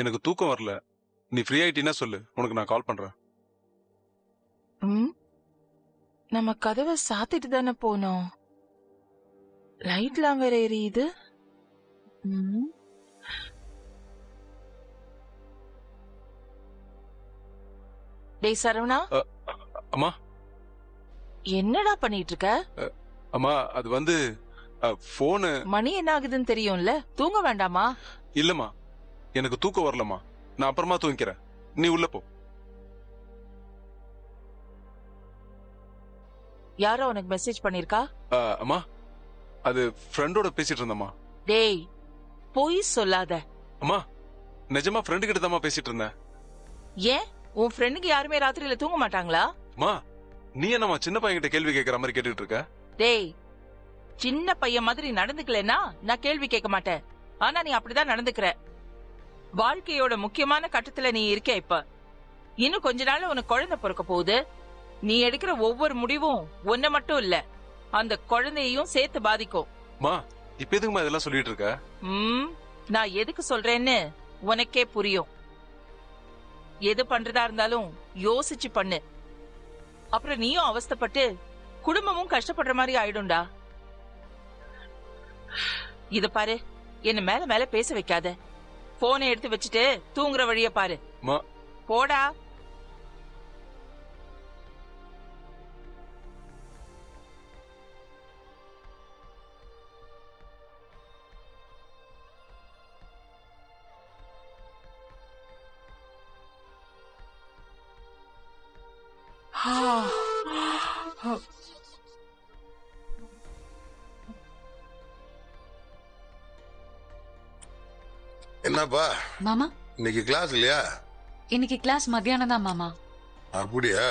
எனக்கு தூக்கம் வரல. நீ ஃப்ரீ ஆயிட்டீன்னா சொல்லு, உனக்கு நான் கால் பண்றேன். நம்ம கதவை சாத்திட்டு தானே போனோம். லைட்லாம் வேற எரியுது. டேய் சரவணா. அம்மா என்னடா பண்ணிட்டு இருக்க? அம்மா அது வந்து போனு. மணி என்ன ஆகுதுன்னு தெரியும்ல, தூங்க வேண்டாமா? இல்லம்மா, எனக்கு தூக்கம் வரலம்மா. நான் அப்புறமா தூங்கிக்கிறேன், நீ உள்ள போ. யாரோ உனக்கு மெசேஜ் பண்ணிருக்கா? அம்மா அது ஃப்ரெண்டோட பேசிட்டு இருந்தம்மா. டேய் பொய் சொல்லாத. அம்மா நிஜமா ஃப்ரெண்டு கிட்ட தான் பேசிட்டு இருந்தேன். ஏன் உன் ஃப்ரெண்டுக்கு யாருமே ராத்திரியில தூங்க மாட்டாங்களா? அம்மா நீ என்னம்மா சின்ன பையன் கிட்ட கேள்வி கேட்கற மாதிரி கேட்டுட்டு இருக்க? டேய் சின்ன பையன் மாதிரி நடந்துக்கலன்னா நான் கேள்வி கேட்க மாட்டேன். ஆனா நீ அப்படிதான் நடந்துக்கிற. வாழ்க்கையோட முக்கியமான கட்டத்துல நீ இருக்க. இப்ப இன்னும் கொஞ்ச நாள் உனக்கு குழந்தை பிறக்க போகுது. நீ எடுக்கிற ஒவ்வொரு முடிவும் ஒன்ன மட்டும் இல்ல, அந்த குழந்தையையும் சேர்த்து பாதிக்கும். மா இப்ப எதுக்குமா இதெல்லாம் சொல்லிட்டு இருக்க? நான் எதுக்கு சொல்றேன்னு உனக்கே புரியும். எது பண்றதா இருந்தாலும் யோசிச்சு பண்ணு. அப்புறம் நீயும் அவஸ்தைப்பட்டு குடும்பமும் கஷ்டப்படுற மாதிரி ஆயிடும்டா. இத பாரு, என்ன மேல மேல பேச வைக்காத. போனை எடுத்து வச்சுட்டு தூங்குற வழிய பாரு. போடா. என்னப்பா மாமா, இன்னைக்கு கிளாஸ் இல்லையா? இன்னைக்கு கிளாஸ் மத்தியானம் தான் மாமா. அப்படியா?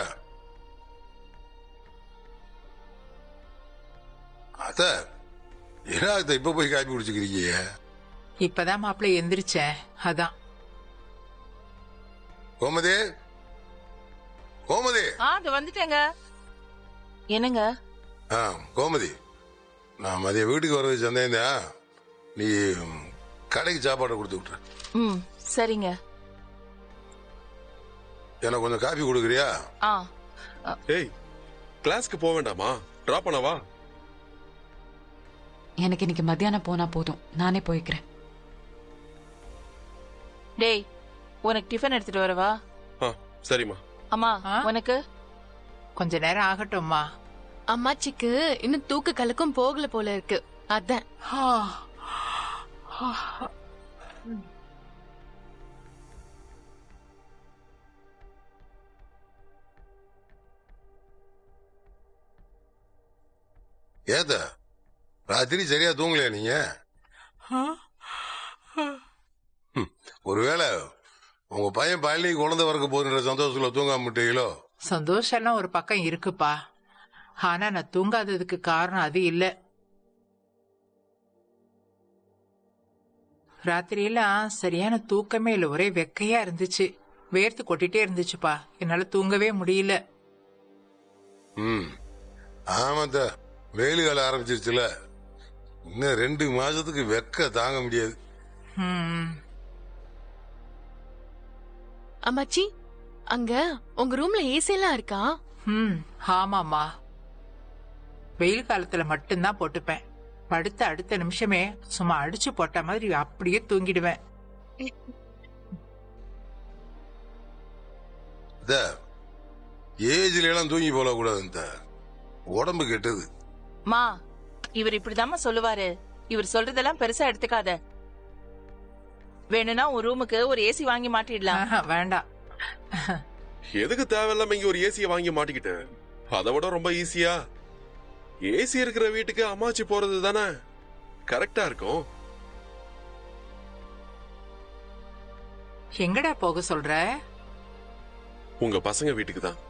அத என்ன இப்ப போய் காப்பி குடிச்சுக்கிறீங்க? இப்பதான் மாப்பிள்ளை எந்திரிச்சேன், அதான். கோமதி, கோமதி. அது வந்துட்டேங்க. என்னங்க? கோமதி, நான் மதிய வீட்டுக்கு வரது சந்தேகம்தான். நீ கடைக்கு சாப்பாடு கொடுத்து விட்டுரு. சரிங்க. எனக்கு கொஞ்சம் காபி கொடுக்குறியா? ஏய், கிளாஸ்க்கு போக வேண்டாமா? டிராப் பண்ணவா? எனக்கு இன்னைக்கு மத்தியானம் போனா போதும், நானே போய்க்கிறேன். டேய் உனக்கு டிஃபன் எடுத்துட்டு வரவா? சரிம்மா. அம்மா உனக்கு? கொஞ்ச நேரம் ஆகட்டும்மா. அம்மாச்சிக்கு இன்னும் தூக்க கலக்கும் போகல போல இருக்கு, அதான். ஏதா ராத்திரி சரியா தூங்கலையா நீங்க? ஒருவேளை உங்க பையன் பழனி குழந்தை வரக்க போதுன்ற சந்தோஷத்துல தூங்காம விட்டீங்களோ? சந்தோஷம்லாம் ஒரு பக்கம் இருக்குப்பா, ஆனா நான் தூங்காததுக்கு காரணம் அது இல்ல. ராத்திரியெல்லாம் சரியான தூக்கமே இல்ல, ஒரே வெக்கையா இருந்துச்சு, வேர்த்து கொட்டிட்டே இருந்துச்சுப்பா, என்னால தூங்கவே முடியல. ஆமாத்த, வெயில் காலம் ஆரம்பிச்சிருச்சுல, இன்னும் 2 மாசத்துக்கு வெக்க தாங்க முடியாது. அம்மாச்சி, அங்க உங்க ரூம்ல ஏசி எல்லாம் இருக்கா? ஆமாமா, வெயில் காலத்துல மட்டும்தான் போட்டுப்பேன். படுத்த அடுத்த நிமிஷமே சும்மா அடிச்சு போட்ட மாதிரி அப்படியே தூங்கிடுவேன். ஏஜ்ல எல்லாம் தூங்கி போல கூடாது, உடம்பு கெட்டது. மா இவர் இப்படிதாம்மா சொல்லுவாரு, இவர் சொல்றதெல்லாம் பெருசா எடுத்துக்காத. வேணும்னா ஒரு ரூமுக்கு ஒரு ஏசி வாங்கி மாட்டிடலாம். வேண்டாம். எதுக்கு தேவையில்லாம இங்க ஒரு ஏசியை வாங்கி மாட்டிக்கிட்டு? அதை விட ரொம்ப ஈஸியா ஏசி இருக்கிற வீட்டுக்கு அம்மாச்சி போறது தானே கரெக்டா இருக்கும். எங்கடா போக சொல்ற? உங்க பசங்க வீட்டுக்கு தான்.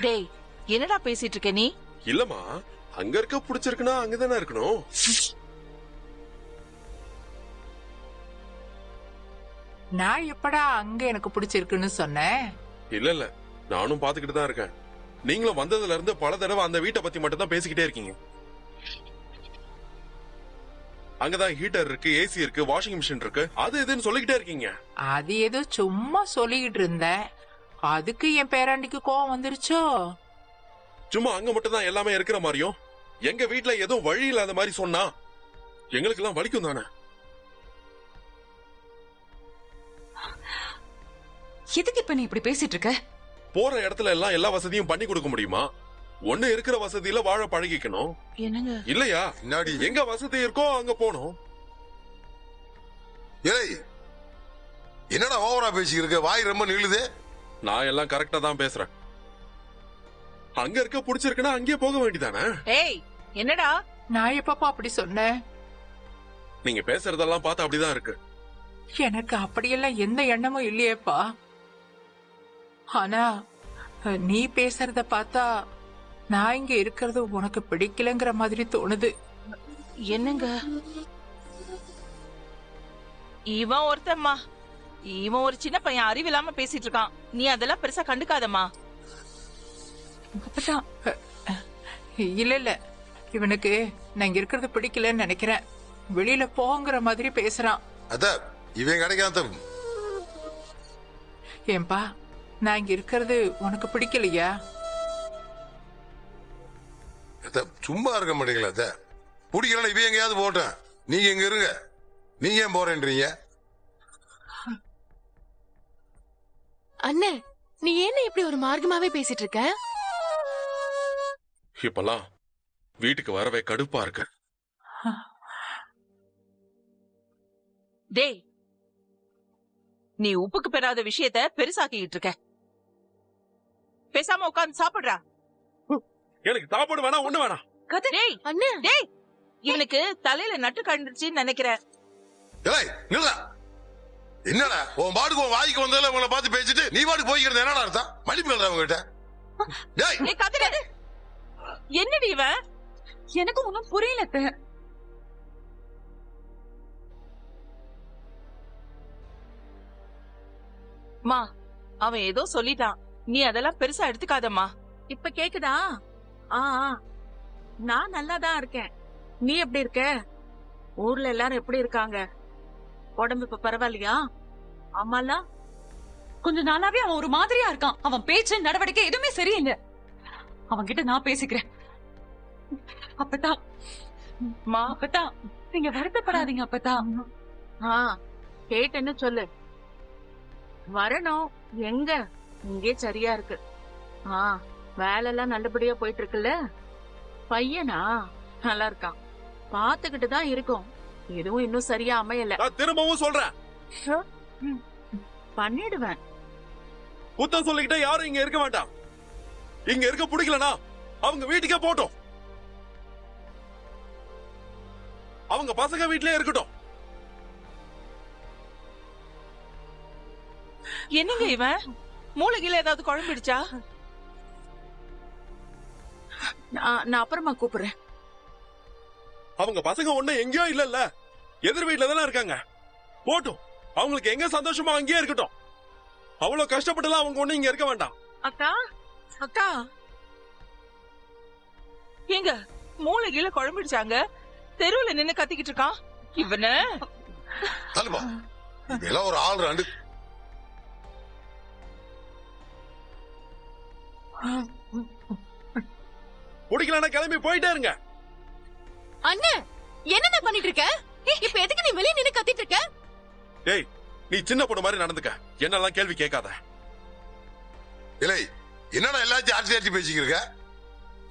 டேய் என்னடா பேசிட்டு இருக்க நீ? இல்லம்மா, அங்க இருக்க பிடிச்சிருக்குன்னா அங்கதானே இருக்கணும். நான் எப்படா அங்க எனக்கு பிடிச்சிருக்குன்னு சொன்னேன்? இல்ல, நானும் பாத்துக்கிட்டு தான் இருக்கேன். நீங்களும் வந்ததுல இருந்து பல தடவை அந்த வீட்டை பத்தி மட்டும் தான் பேசிக்கிட்டே இருக்கீங்க. அங்கதான் ஹீட்டர் இருக்கு, ஏசி இருக்கு, வாஷிங் மிஷின் இருக்கு, அது இதுன்னு சொல்லிக்கிட்டே இருக்கீங்க. அது ஏதோ சும்மா சொல்லிக்கிட்டு இருந்தேன். அதுக்கு என் பேராண்டிக்கு கோவம் வந்துருச்சோ? சும்மா அங்க மட்டும் தான் எல்லாமே இருக்கிற மாதிரியும் எங்க வீட்டுல எதுவும் வழி இல்லாத மாதிரி சொன்னா எங்களுக்கு எல்லாம் வலிக்கும் தானே. எதுக்கு இப்ப நீ இப்படி பேசிட்டு இருக்க? போற இடத்துல எல்லாம் எல்லா வசதியும் பண்ணி கொடுக்க முடியுமா? ஒண்ணு இருக்கிற வசதியில வாழ பழகிக்கணும் என்னங்க இல்லையா? முன்னாடி எங்க வசதி இருக்கோ அங்க போனோம். ஏய், என்னடா ஓவரா பேசிக்கிட்டு இருக்க? வாய் ரொம்ப நீளுதே. நான் எல்லாம் கரெக்டா தான் பேசுறேன். அங்க இருக்க பிடிச்சிருக்குன்னா அங்கேயே போக வேண்டியதானே. ஏய் என்னடா நான் எப்பப்பா அப்படி சொன்னேன்? நீங்க பேசுறதெல்லாம் பார்த்து அப்படிதான் இருக்கு. எனக்கு அப்படியெல்லாம் எந்த எண்ணமும் இல்லையேப்பா. ஆனா நீ பேசுறத பார்த்தா நான் இங்க இருக்கிறது உனக்கு பிடிக்கலங்கிற மாதிரி தோணுது. என்னங்க இவன் ஒருத்தம்மா, இவன் ஒரு சின்ன பையன், அறிவில்லாம பேசிட்டு இருக்கான். நீ அதெல்லாம் பெருசா கண்டுக்காதம்மா. அப்பதான் இல்ல இல்ல, இவனுக்கு நான் இங்க இருக்கிறது பிடிக்கலன்னு நினைக்கிறேன். வெளியில போங்கிற மாதிரி பேசுறான். அத இவன் கிடைக்காத. ஏன்பா, நான் இங்க இருக்கிறது உனக்கு பிடிக்கலையா? அத சும்மா இருக்க மாட்டீங்களா? அத பிடிக்கலன்னா இவன் எங்கேயாவது போட்டேன். நீங்க எங்க இருங்க. நீங்க ஏன் போறேன்றீங்க? அண்ணே, நீ என்ன இப்படி ஒரு மார்க்கமாவே பேசிட்டு இருக்க? இப்பெல்லாம் வீட்டுக்கு வரவே கடுப்பா இருக்கு. டேய், நீ உப்புக்கு பெறாத விஷயத்த பெருசாக்கிட்டு இருக்க. பேசாம உட்கார்ந்து சாப்பிடுறா. எனக்கு சாப்பாடு வேணா, ஒண்ணு வேணாம். டேய் அண்ணே, டேய், இவனுக்கு தலையில நட்டு கண்டுச்சுன்னு நினைக்கிறேன். ஏய், நில்ல. என்னடா உன் பாட்டுக்கு உன் வாய்க்கு வந்ததுல உங்களை பார்த்து பேசிட்டு நீ பாட்டுக்கு போய்க்கிறது என்னடா அர்த்தம்? மன்னிப்பு கேள்றா உங்ககிட்ட. டேய், ஏய் கதிர, என்னடி இவன்? எனக்கு ஒன்னும் புரியல. மா, அவன் ஏதோ சொல்லிட்டான். நீ அதெல்லாம் பெருசா எடுத்துக்காதம்மா. இப்ப கேக்குதா? ஆ ஆ. நான் நல்லாதான் இருக்கேன். நீ எப்படி இருக்க? ஊர்ல எல்லாரும் எப்படி இருக்காங்க? உடம்பு இப்ப பரவாயில்லையா? அம்மாலாம் கொஞ்ச நாளாவே அவன் ஒரு மாதிரியா இருக்கான். அவன் பேச்சு நடவடிக்கை எதுவுமே சரியில்லை. அவன் கிட்ட நான் பேசிக்கிறேன். அப்பதா மா, அப்பதா நீங்க வருத்தப்படாதீங்க. அப்பதா ஆ கேட்டேன்னு சொல்லு. வரணும். எங்க? இங்கே சரியா இருக்கு. ஆ, வேலை எல்லாம் நல்லபடியா போயிட்டு இருக்குல்ல? பையனா நல்லா இருக்கான். பாத்துக்கிட்டு தான் இருக்கோம். எதுவும் இன்னும் சரியா அமையல. நான் திரும்பவும் சொல்றேன், பண்ணிடுவேன். குத்தம் சொல்லிக்கிட்டே யாரும் இங்க இருக்க வேண்டாம். இங்க இருக்க பிடிக்கலனா அவங்க வீட்டுக்கே போட்டோம். அவங்க பசங்க வீட்லயே இருக்கட்டும். என்னங்க இவன்? மூளைகில ஏதாவது குழம்பிடுச்சா? நான் அப்புறமா கூப்பிடுறேன். அவங்க பசங்க ஒண்ணு எங்கேயோ இல்லல்ல, எதிர் வீட்டுல தானே இருக்காங்க. போட்டும், அவங்களுக்கு எங்க சந்தோஷமா அங்கேயே இருக்கட்டும். அவ்வளவு கஷ்டப்பட்டுலாம் அவங்க ஒண்ணு இங்க இருக்க வேண்டாம். அக்கா அக்கா, எங்க மூளைகில குழம்பிடுச்சாங்க? தெருவுல நின்னு கத்திக்கிட்டு இருக்கான் இவன. தள்ளுப்பா. இதெல்லாம் ஒரு ஆள் ரெண்டு. பிடிக்கலன்னா கிளம்பி போயிட்டே இருங்க. அண்ணே, என்னென்ன பண்ணிட்டு இருக்க? இப்ப எதுக்கு நீ வெளிய நின்னு கத்திட்டு இருக்க? டேய், நீ சின்ன பொண்ணு மாதிரி நடந்துக்க. என்னெல்லாம் கேள்வி கேட்காத. இல்லை, என்னடா எல்லாத்தையும் ஆட்சி ஆட்சி பேசிக்கிட்டு இருக்க?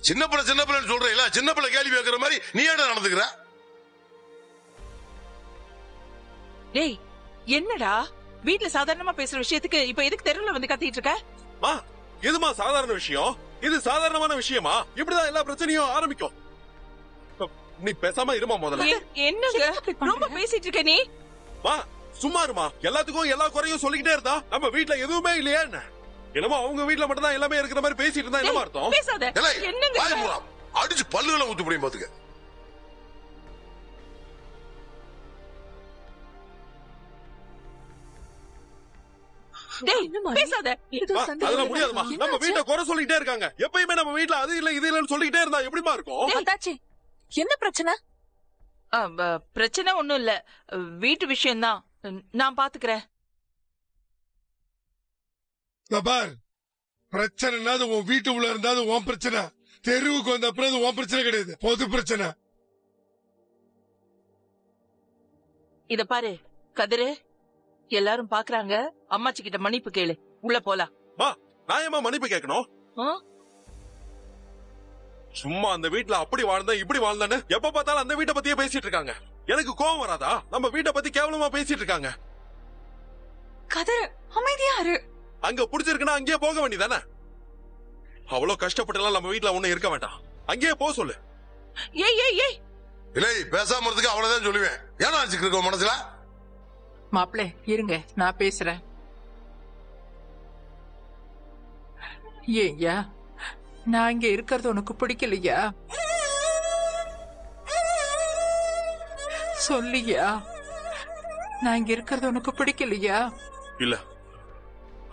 சின்ன பிள்ளைன்னு சொல்றீங்களா? சின்ன பிள்ளை கேள்வி கேட்கிற மாதிரி நீ ஏன்டா நடந்துக்கிற? டேய், என்னடா வீட்ல சாதாரணமா பேசுற விஷயத்துக்கு இப்ப எதுக்கு தெருவுல வந்து கத்திட்டு இருக்க? மா, எதுமா சாதாரண விஷயம்? இது சாதாரணமான விஷயமா? இப்படிதான் எல்லா பிரச்சனையும் ஆரம்பிக்கும். நீ பேசாம இருமா முதல்ல. என்னங்க ரொம்ப பேசிட்டு இருக்க நீ? மா, சும்மா இருமா. எல்லாத்துக்கும் எல்லா குறையும் சொல்லிக்கிட்டே இருந்தா நம்ம வீட்ல எதுவுமே இல்லையா என்ன? என்னமோ அவங்க வீட்ல மட்டும் தான் எல்லாமே இருக்கிற மாதிரி பேசிட்டு இருந்தா என்ன அர்த்தம்? பேசாத. இல்லை, என்னங்க வாயை மூடா. அடிச்சு பல்லுகளை ஊத்து முடியும் பாத்துக்க. டேய், பேசாத. மா, அதெல்லாம் முடியாதுமா. நம்ம வீட்டை குறை சொல்லிக்கிட்டே இருக்காங்க. எப்பயுமே நம்ம வீட்ல அது இல்ல இது இல்லன்னு சொல்லிக்கிட்டே இருந்தா எப்படிமா இருக்கும்? அத்தாச்சி, என்ன பிரச்சனை? பிரச்சனை ஒண்ணும் இல்ல, வீட்டு விஷயம்தான், நான் பாத்துக்கிறேன். பார், பிரச்சனைனா அது உன் வீட்டு உள்ள இருந்தா அது உன் பிரச்சனை. தெருவுக்கு வந்த அப்புறம் அது உன் பிரச்சனை கிடையாது, பொது பிரச்சனை. இத பாரு கதிரு, எல்லாரும் பாக்குறாங்க, அம்மாச்சி கிட்ட மன்னிப்பு கேளு, உள்ள போலாம். நான் ஏமா மன்னிப்பு கேட்கணும்? சும்மா அந்த வீட்டுல அப்படி வாழ்ந்தா இப்படி வாழ்ந்தான்னு எப்ப பார்த்தாலும் அந்த வீட்டை பத்தியே பேசிட்டு இருக்காங்க. எனக்கு கோவம் வராதா? நம்ம வீட்டை பத்தி கேவலமா பேசிட்டு இருக்காங்க. கதிர், அமைதியா இரு. அங்க புடிச்சிருக்குன்னா அங்கேயே போக வேண்டியதானே? அவ்வளவு கஷ்டப்பட்டு நம்ம வீட்டுல ஒண்ணு இருக்க வேண்டாம், அங்கேயே போக சொல்லு. ஏய் ஏய் ஏய், இல்லை பேசாம இருந்துக்கு அவ்வளவுதான் சொல்லுவேன். ஏன்னா வச்சுக்க மனசுல. மாப்பிள்ளை இருங்க, நான் பேசுறேன். ஏய்யா, நான் இங்க இருக்கிறது உனக்கு பிடிக்கலையா? சொல்லியா, நான் இங்க இருக்கிறது உனக்கு பிடிக்கலையா? இல்ல,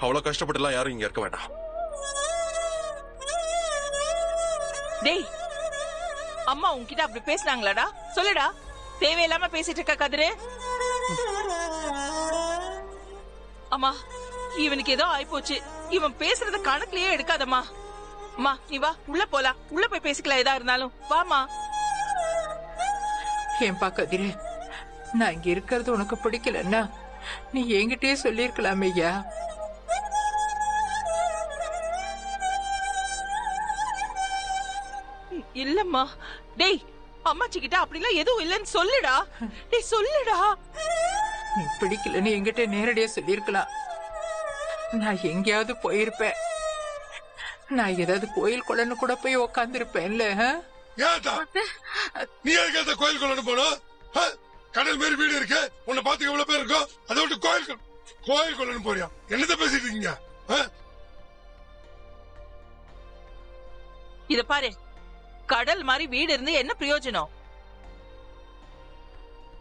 அவ்வளவு கஷ்டப்பட்டு யாரும் இங்க இருக்க வேண்டாம். டேய், அம்மா உன்கிட்ட அப்படி பேசினாங்களாடா? சொல்லுடா, தேவையில்லாம பேசிட்டு இருக்க கதிரு. அம்மா, இவனுக்கு ஏதோ ஆயிப்போச்சு, இவன் பேசுறத கணக்குலயே எடுக்காதம்மா. அம்மா நீ வா, உள்ள போலாம், உள்ள போய் பேசிக்கலாம், எதா இருந்தாலும் வாமா. ஏன்பா கதிரு, நான் இங்க இருக்கிறது உனக்கு பிடிக்கலன்னா நீ என்கிட்டயே சொல்லிருக்கலாமே ஐயா. இல்லம்மா. டேய், அம்மாச்சி கிட்ட அப்படிலாம் எதுவும் இல்லன்னு சொல்லுடா. டேய் சொல்லுடா. நீ பிடிக்கலன்னு என்கிட்ட நேரடியா சொல்லிருக்கலாம். நான் எங்கேயாவது போயிருப்பேன். நான் ஏதாவது கோயில் குளன்னு கூட போய் உக்காந்துருப்பேன்ல. நீ எதுக்கு கோயில் குளன்னு போனோம்? கடல் மாரி வீடு இருக்கு, உன்னை பார்த்து எவ்வளவு பேர் இருக்கும், அதை விட்டு கோயில் குளன்னு போறியா? என்னத்த பேசிட்டு இருக்கீங்க? இத பாரு, கடல் மாதிரி வீடு இருந்து என்ன பிரயோஜனம்?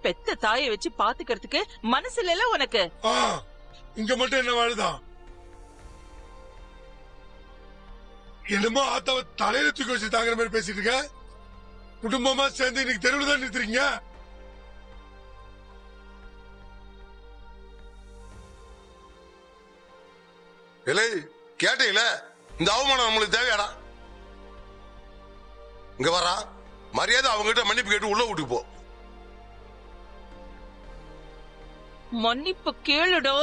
பெத்த தாயை வச்சு பாத்துக்கிறதுக்கு மனசு இல்ல உனக்கு? இங்க மட்டும் என்ன வாழுதான்? என்னமோ ஆத்தாவ தலையில தூக்கி வச்சு தாங்குற மாதிரி பேசிட்டு இருக்க. குடும்பமா சேர்ந்து இன்னைக்கு தெருவில் தான் நிறுத்துறீங்க. இல்லை கேட்டீங்களே, இந்த அவமானம் நம்மளுக்கு தேவையாடா? இங்க வரா மரியாதை அவங்க கிட்ட மன்னிப்பு கேட்டு உள்ள விட்டு போ. மன்னிப்பு கேளுடோ.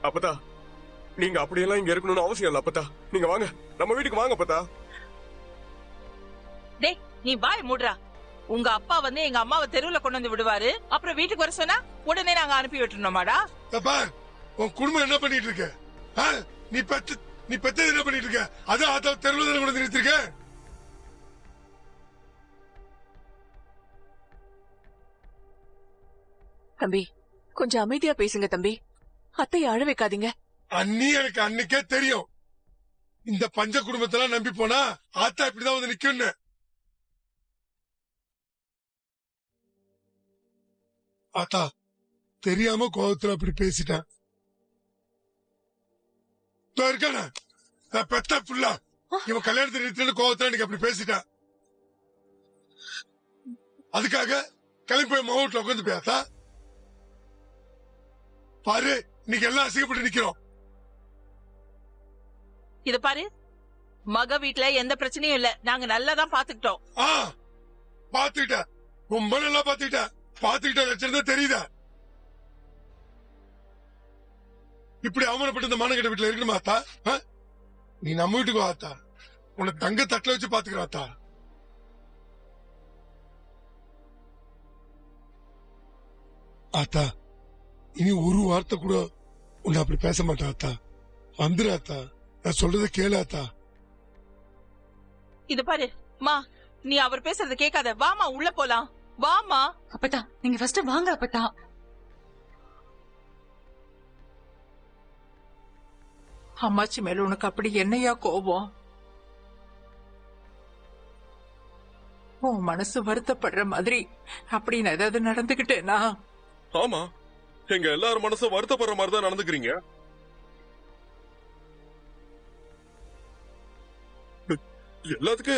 அப்பதா, நீங்க அப்படியெல்லாம் இங்க இருக்கணும்னு அவசியம் இல்ல. அப்பதா, நீங்க வாங்க, நம்ம வீட்டுக்கு வாங்க. அப்பதா, டேய் நீ வாய் மூடுறா. உங்க அப்பா வந்து எங்க அம்மாவை தெருவுல கொண்டு வந்து விடுவாரு, அப்புறம் வீட்டுக்கு வர சொன்னா உடனே நாங்க அனுப்பி விட்டுருந்தோமாடா? உன் குடும்பம் என்ன பண்ணிட்டு இருக்க? நீ பெத்தது என்ன பண்ணிட்டு இருக்க? அது ஆத்தா தெருவுல தானே கொண்டு வந்து நிறுத்திருக்க. தம்பி, கொஞ்சம் அமைதியா பேசுங்க தம்பி. அத்தை அழ வைக்காதீங்க. அண்ணி எனக்கு அன்னைக்கே தெரியும், இந்த பஞ்ச குடும்பத்தெல்லாம் நம்பி போனா ஆத்தா இப்படிதான் வந்து நிக்கும். ஆத்தா தெரியாம கோபத்துல அப்படி பேசிட்டேன். இருக்கான பெத்த புள்ள இவன் கல்யாணத்தை நிறுத்தி கோபத்துல இன்னைக்கு அப்படி பேசிட்டேன். அதுக்காக கிளம்பி போய் மாவட்டத்தில் உட்காந்து பேசா பாரு, இன்னைக்கு எல்லாம் அசிங்கப்பட்டு நிக்கிறோம். இது பாரு, மக வீட்டுல எந்த பிரச்சனையும் இல்ல, நாங்க நல்லா தான் பாத்துக்கிட்டோம். பாத்துக்கிட்ட, ரொம்ப நல்லா பாத்துக்கிட்ட லட்சம் தான் தெரியுதா? இப்படி அவமானப்பட்டு இந்த மானகட்ட வீட்டுல இருக்கணுமா ஆத்தா? நீ நம்ம வீட்டுக்கு ஆத்தா, உன்னை தங்க தட்டுல வச்சு பாத்துக்கிறோம் ஆத்தா. ஆத்தா இனி ஒரு வார்த்தை கூட உன்னை அப்படி பேச மாட்டா ஆத்தா. வந்துரு ஆத்தா, நான் சொல்றத கேளு ஆத்தா. இது பாரு மா, நீ அவர் பேசுறத கேட்காத, வாமா உள்ள போலாம், வாமா. அப்பதா நீங்க ஃபர்ஸ்ட் வாங்க. அப்பதா அம்மாச்சி மேல உனக்கு அப்படி என்னையா கோபம்? உன் மனசு வருத்தப்படுற மாதிரி அப்படி நான் ஏதாவது நடந்துகிட்டேனா? ஆமா, எங்க எல்லாரும் மனசும் வருத்தப்படுற மாதிரி தான் நடந்துக்கிறீங்க. எல்லாத்துக்கும்